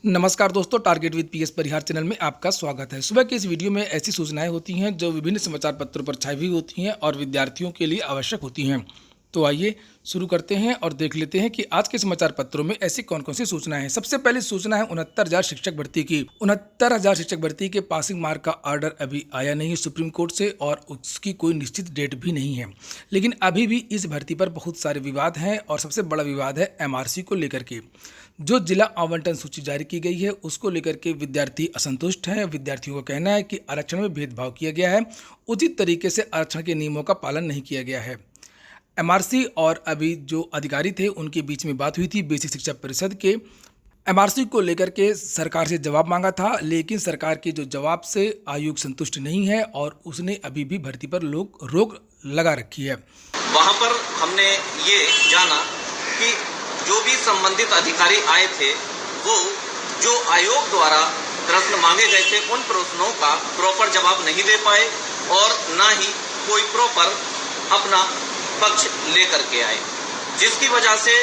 नमस्कार दोस्तों, target with PS Parihar channel में आपका स्वागत है। सुबह की इस वीडियो में ऐसी सूचनाएं होती हैं जो विभिन्न समाचार पत्रों पर छाई हुई होती हैं और विद्यार्थियों के लिए आवश्यक होती हैं। तो आइए शुरू करते हैं और देख लेते हैं कि आज के समाचार पत्रों में ऐसी कौन कौन सी सूचनाएं हैं। सबसे पहले सूचना है 69,000 शिक्षक भर्ती की। 69,000 शिक्षक भर्ती के पासिंग मार्क का ऑर्डर अभी आया नहीं सुप्रीम कोर्ट से और उसकी कोई निश्चित डेट भी नहीं है, लेकिन अभी भी इस भर्ती पर बहुत सारे विवाद हैं और सबसे बड़ा विवाद है एमआरसी को लेकर के। जो जिला आवंटन सूची जारी की गई है उसको लेकर के विद्यार्थी असंतुष्ट हैं। विद्यार्थियों का कहना है कि आरक्षण में भेदभाव किया गया है, उचित तरीके से आरक्षण के नियमों का पालन नहीं किया गया है। एमआरसी और अभी जो अधिकारी थे उनके बीच में बात हुई थी बेसिक शिक्षा परिषद के। एमआरसी को लेकर के सरकार से जवाब मांगा था, लेकिन सरकार के जो जवाब से आयोग संतुष्ट नहीं है और उसने अभी भी भर्ती पर रोक लगा रखी है। वहां पर हमने ये जाना कि जो भी संबंधित अधिकारी आए थे वो जो आयोग द्वारा प्रश्न मांगे गए थे उन प्रश्नों का प्रॉपर जवाब नहीं दे पाए और ना ही कोई प्रॉपर अपना पक्ष लेकर के आए, जिसकी वजह से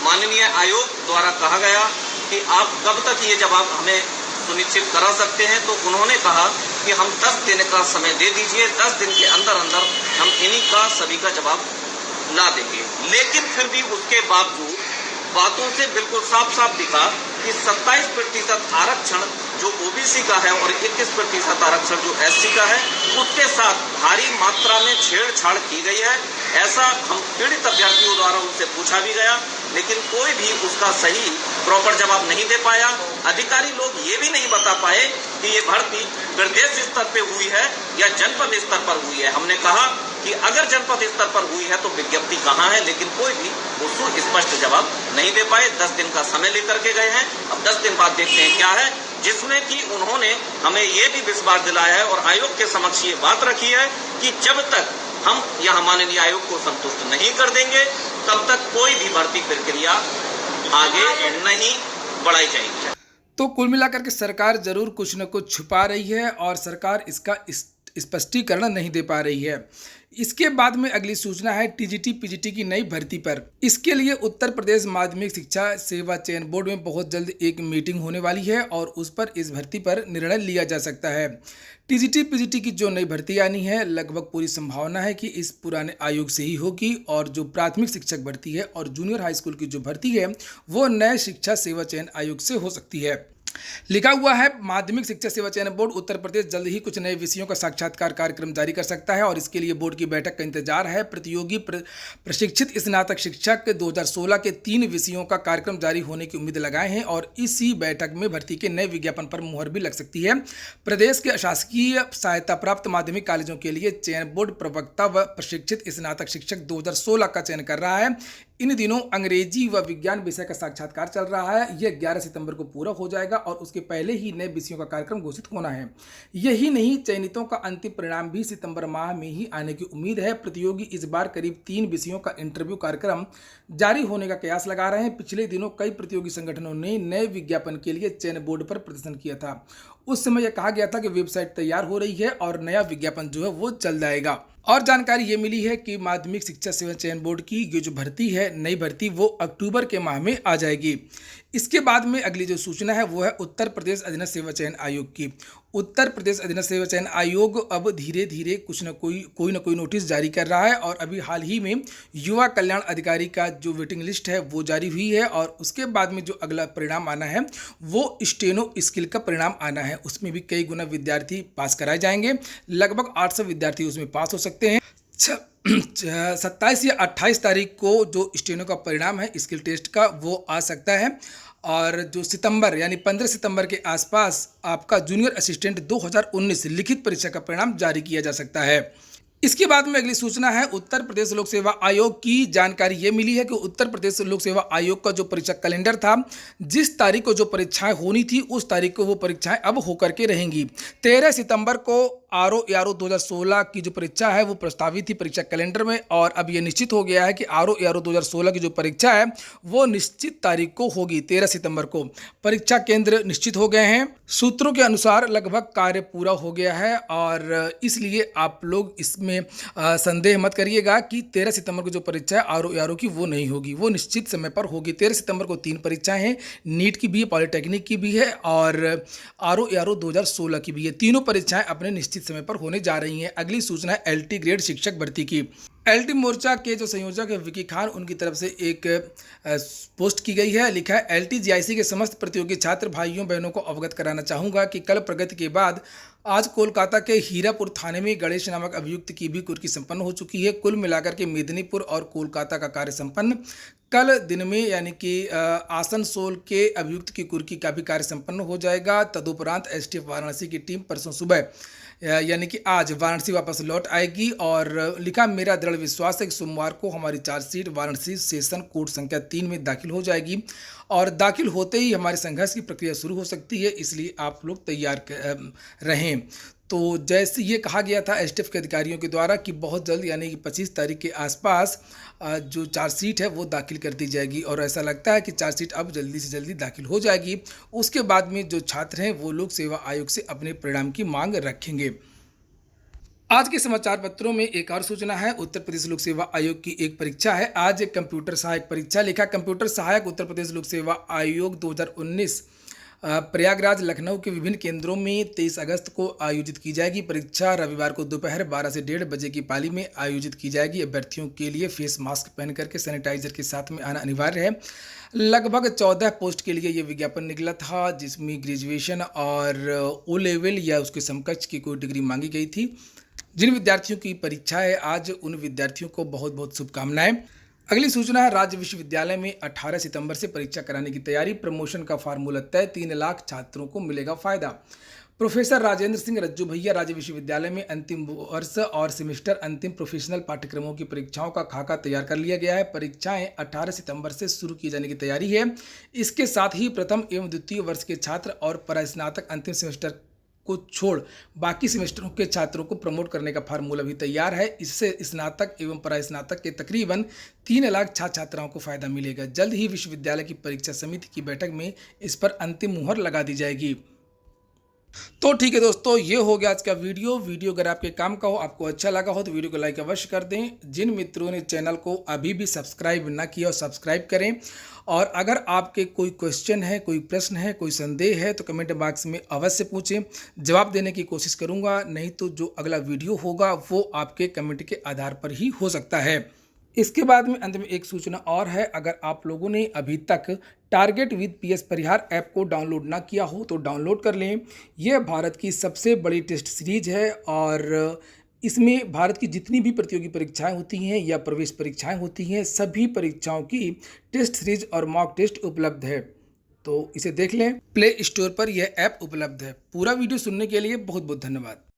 माननीय आयोग द्वारा कहा गया कि आप कब तक ये जवाब हमें सुनिश्चित करा सकते हैं। तो उन्होंने कहा कि हम 10 दिन का समय दे दीजिए, 10 दिन के अंदर अंदर हम इन्हीं का सभी का जवाब ला देंगे। लेकिन फिर भी उसके बावजूद बातों से बिल्कुल साफ साफ दिखा कि 27% आरक्षण जो ओबीसी का है और 21% आरक्षण जो एससी का है उसके साथ भारी मात्रा में छेड़छाड़ की गई है। ऐसा हम पीड़ित अभ्यर्थियों द्वारा उनसे पूछा भी गया, लेकिन कोई भी उसका सही प्रॉपर जवाब नहीं दे पाया। अधिकारी लोग ये भी नहीं बता पाए कि ये भर्ती प्रदेश स्तर पे हुई है या जनपद स्तर पर हुई है। हमने कहा कि अगर जनपद स्तर पर हुई है तो विज्ञप्ति कहाँ है, लेकिन कोई भी उसको स्पष्ट जवाब नहीं दे पाए। 10 दिन का समय लेकर के गए हैं। अब 10 दिन बाद देखते हैं क्या है, जिसमें कि उन्होंने हमें ये भी विश्वास दिलाया है और आयोग के समक्ष ये बात रखी है कि जब तक हम यहाँ माननीय आयोग को संतुष्ट नहीं कर देंगे तब तक कोई भी भर्ती प्रक्रिया आगे नहीं बढ़ाई जाएगी। तो कुल मिलाकर के सरकार जरूर कुछ न कुछ छुपा रही है और सरकार इसका स्पष्टीकरण नहीं दे पा रही है। इसके बाद में अगली सूचना है टीजीटी पीजीटी की नई भर्ती पर। इसके लिए उत्तर प्रदेश माध्यमिक शिक्षा सेवा चयन बोर्ड में बहुत जल्द एक मीटिंग होने वाली है और उस पर इस भर्ती पर निर्णय लिया जा सकता है। टीजीटी पीजीटी की जो नई भर्ती आनी है लगभग पूरी संभावना है कि इस पुराने आयोग से ही होगी और जो प्राथमिक शिक्षक भर्ती है और जूनियर हाई स्कूल की जो भर्ती है वो नए शिक्षा सेवा चयन आयोग से हो सकती है। लिखा हुआ है माध्यमिक शिक्षा सेवा चयन बोर्ड उत्तर प्रदेश जल्द ही कुछ नए विषयों का साक्षात्कार कार्यक्रम जारी कर सकता है और इसके लिए बोर्ड की बैठक का इंतजार है। प्रतियोगी प्रशिक्षित स्नातक शिक्षक 2016 के 3 विषयों का कार्यक्रम जारी होने की उम्मीद लगाए हैं और इसी बैठक में भर्ती के नए विज्ञापन पर मुहर भी लग सकती है। प्रदेश के अशासकीय सहायता प्राप्त माध्यमिक कॉलेजों के लिए चयन बोर्ड प्रवक्ता व प्रशिक्षित स्नातक शिक्षक 2016 का चयन कर रहा है। इन दिनों अंग्रेजी व विज्ञान विषय का साक्षात्कार चल रहा है। यह 11 सितंबर को पूरा हो जाएगा और उसके पहले ही नए विषयों का कार्यक्रम घोषित होना है। यही नहीं, चयनितों का अंतिम परिणाम भी सितंबर माह में ही आने की उम्मीद है। प्रतियोगी इस बार करीब 3 विषयों का इंटरव्यू कार्यक्रम जारी होने का कयास लगा रहे हैं। पिछले दिनों कई प्रतियोगी संगठनों ने नए विज्ञापन के लिए चयन बोर्ड पर प्रदर्शन किया था। उस समय यह कहा गया था कि वेबसाइट तैयार हो रही है और नया विज्ञापन जो है वो चल जाएगा। और जानकारी ये मिली है कि माध्यमिक शिक्षा सेवा चयन बोर्ड की ये जो भर्ती है नई भर्ती वो अक्टूबर के माह में आ जाएगी। इसके बाद में अगली जो सूचना है वो है उत्तर प्रदेश अधीनस्थ सेवा चयन आयोग की। उत्तर प्रदेश अधीनस्थ सेवा चयन आयोग अब धीरे धीरे कुछ न कोई नोटिस जारी कर रहा है और अभी हाल ही में युवा कल्याण अधिकारी का जो वेटिंग लिस्ट है वो जारी हुई है और उसके बाद में जो अगला परिणाम आना है वो स्टेनो स्किल का परिणाम आना है। उसमें भी कई गुना विद्यार्थी पास कराए जाएंगे। लगभग 800 विद्यार्थी उसमें पास हो सकते हैं। 27 या 28 तारीख को जो स्टेनो का परिणाम है स्किल टेस्ट का वो आ सकता है और जो सितंबर यानी 15 सितंबर के आसपास आपका जूनियर असिस्टेंट 2019 लिखित परीक्षा का परिणाम जारी किया जा सकता है। इसके बाद में अगली सूचना है उत्तर प्रदेश लोक सेवा आयोग की। जानकारी ये मिली है कि उत्तर प्रदेश लोक सेवा आयोग का जो परीक्षा कैलेंडर था, जिस तारीख को जो परीक्षाएं होनी थी उस तारीख को वो परीक्षाएं अब होकर के रहेंगी। 13 सितंबर को आरओ एआरओ 2016 की जो परीक्षा है वो प्रस्तावित थी परीक्षा कैलेंडर में, और अब ये निश्चित हो गया है कि आरओ एआरओ 2016 की जो परीक्षा है वो निश्चित तारीख को होगी। 13 सितंबर को परीक्षा केंद्र निश्चित हो गए हैं। सूत्रों के अनुसार लगभग कार्य पूरा हो गया है, और इसलिए आप लोग इसमें संदेह मत करिएगा कि 13 सितंबर को जो परीक्षा है आरओ एआरओ की वो नहीं होगी, वो निश्चित समय पर होगी। 13 सितंबर को 3 परीक्षाएं हैं, नीट की भी है, पॉलिटेक्निक की भी है और आरओ एआरओ 2016 की भी है। तीनों परीक्षाएं अपने निश्चित समय पर होने जा रही हैं। अगली सूचना है एलटी ग्रेड शिक्षक भर्ती की। एलटी मोर्चा के जो संयोजक है विकी खान, उनकी तरफ से एक पोस्ट की गई है। लिखा है, एलटी जीआईसी के समस्त प्रतियोगी छात्र भाइयों बहनों को अवगत कराना चाहूँगा कि कल प्रगति के बाद आज कोलकाता के हीरापुर थाने में गणेश नामक अभियुक्त की भी कुर्की संपन्न हो चुकी है। कुल मिलाकर के मेदिनीपुर और कोलकाता का कार्य संपन्न। कल दिन में यानी कि आसनसोल के अभियुक्त की कुर्की का भी कार्य संपन्न हो जाएगा। तदुपरांत एसटीएफ वाराणसी की टीम परसों सुबह यानी कि आज वाराणसी वापस लौट आएगी। और लिखा, मेरा दृढ़ विश्वास है कि सोमवार को हमारी चार्जशीट वाराणसी सेशन कोर्ट संख्या 3 में दाखिल हो जाएगी, और दाखिल होते ही हमारे संघर्ष की प्रक्रिया शुरू हो सकती है, इसलिए आप लोग तैयार रहें। तो जैसे ये कहा गया था एसटीएफ के अधिकारियों के द्वारा कि बहुत जल्द यानी कि 25 तारीख के आसपास जो चार्जशीट है वो दाखिल कर दी जाएगी, और ऐसा लगता है कि चार्जशीट अब जल्दी से जल्दी दाखिल हो जाएगी। उसके बाद में जो छात्र हैं वो लोग सेवा आयोग से अपने परिणाम की मांग रखेंगे। आज के समाचार पत्रों में एक और सूचना है, उत्तर प्रदेश लोक सेवा आयोग की एक परीक्षा है आज, एक कंप्यूटर सहायक परीक्षा। लिखा, कंप्यूटर सहायक उत्तर प्रदेश लोक सेवा आयोग 2019 प्रयागराज लखनऊ के विभिन्न केंद्रों में 23 अगस्त को आयोजित की जाएगी। परीक्षा रविवार को दोपहर 12 से 1:30 बजे की पाली में आयोजित की जाएगी। अभ्यर्थियों के लिए फेस मास्क पहन करके सैनिटाइजर के साथ में आना अनिवार्य है। लगभग 14 पोस्ट के लिए ये विज्ञापन निकला था, जिसमें ग्रेजुएशन और ओ लेवल या उसके समकक्ष की कोई डिग्री मांगी गई थी। जिन विद्यार्थियों की परीक्षा है आज, उन विद्यार्थियों को बहुत बहुत शुभकामनाएं। अगली सूचना है, राज्य विश्वविद्यालय में 18 सितंबर से परीक्षा कराने की तैयारी। प्रमोशन का फार्मूला तय, 3 लाख छात्रों को मिलेगा फायदा। प्रोफेसर राजेंद्र सिंह रज्जू भैया राज्य विश्वविद्यालय में अंतिम वर्ष और सेमेस्टर अंतिम प्रोफेशनल पाठ्यक्रमों की परीक्षाओं का खाका तैयार कर लिया गया है। परीक्षाएं 18 सितंबर से शुरू किए जाने की तैयारी है। इसके साथ ही प्रथम एवं द्वितीय वर्ष के छात्र और परास्नातक अंतिम सेमेस्टर को छोड़ बाकी सेमेस्टरों के छात्रों को प्रमोट करने का फार्मूला भी तैयार है। इससे स्नातक एवं परास्नातक के तकरीबन 3 लाख छात्र छात्राओं को फायदा मिलेगा। जल्द ही विश्वविद्यालय की परीक्षा समिति की बैठक में इस पर अंतिम मुहर लगा दी जाएगी। तो ठीक है दोस्तों, ये हो गया आज का वीडियो अगर आपके काम का हो, आपको अच्छा लगा हो तो वीडियो को लाइक अवश्य कर दें। जिन मित्रों ने चैनल को अभी भी सब्सक्राइब ना किया हो सब्सक्राइब करें, और अगर आपके कोई क्वेश्चन है, कोई प्रश्न है, कोई संदेह है तो कमेंट बॉक्स में अवश्य पूछें, जवाब देने की कोशिश करूंगा। नहीं तो जो अगला वीडियो होगा वो आपके कमेंट के आधार पर ही हो सकता है। इसके बाद में अंत में एक सूचना और है, अगर आप लोगों ने अभी तक target with PS Parihar app को डाउनलोड ना किया हो तो डाउनलोड कर लें। यह भारत की सबसे बड़ी टेस्ट सीरीज है, और इसमें भारत की जितनी भी प्रतियोगी परीक्षाएं होती हैं या प्रवेश परीक्षाएं होती हैं, सभी परीक्षाओं की टेस्ट सीरीज और मॉक टेस्ट उपलब्ध है। तो इसे देख लें, प्ले स्टोर पर यह ऐप उपलब्ध है। पूरा वीडियो सुनने के लिए बहुत बहुत धन्यवाद।